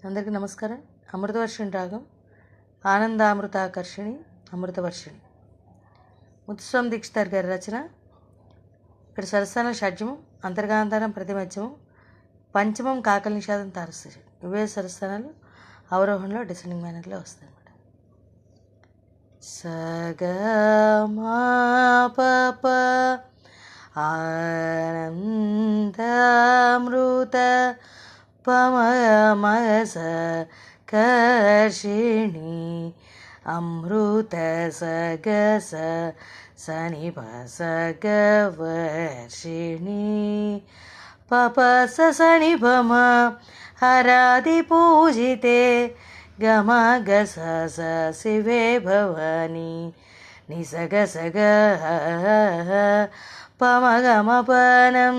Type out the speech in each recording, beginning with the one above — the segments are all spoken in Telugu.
అందరికీ నమస్కారం. అమృతవర్షిణి రాగం ఆనందామృతాకర్షిణి అమృతవర్షిణి. ముత్తుస్వామి దీక్షితార్ గారి రచన. ఇక్కడ సరస్థానం షడ్జమం, అంతర్గాంధారం ప్రతిమధ్యమం, పంచమం కాకల నిషాదం తారస్థిషం. ఇవే సరస్థానాలు అవరోహణలో డిసెండింగ్ మేనర్లో వస్తాయి అన్నమాట. సగమాప ఆనందామృత పమగమగస కర్షిణి అమృత సగస సని సగవర్షిణి పపస సని భమ హరాది పూజితే గమ గస స శివే భవాని నిసగ సగ పమగమపనం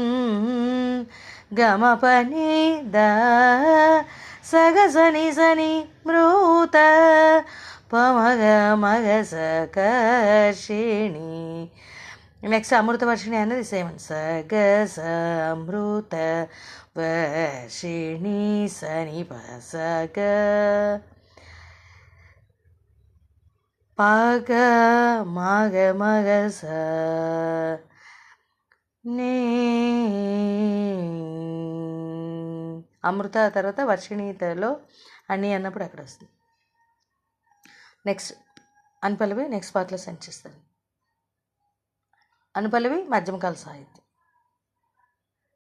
గమపని ద సగ సని సని మృత పమగ మగస కర్షిణి. నెక్స్ట్ అమృత వర్షిణి అనేది సేమ్. సగ స అమృత వర్షిణి సని పసగ పగ మగ మగస నీ అమృత తర్వాత వర్షిణిలో అన్నీ అన్నప్పుడు అక్కడ వస్తుంది. నెక్స్ట్ అనుపల్లవి నెక్స్ట్ పార్ట్లో సెండ్ చేస్తాను. అనుపల్లవి మధ్యమకాల సాహిత్యం.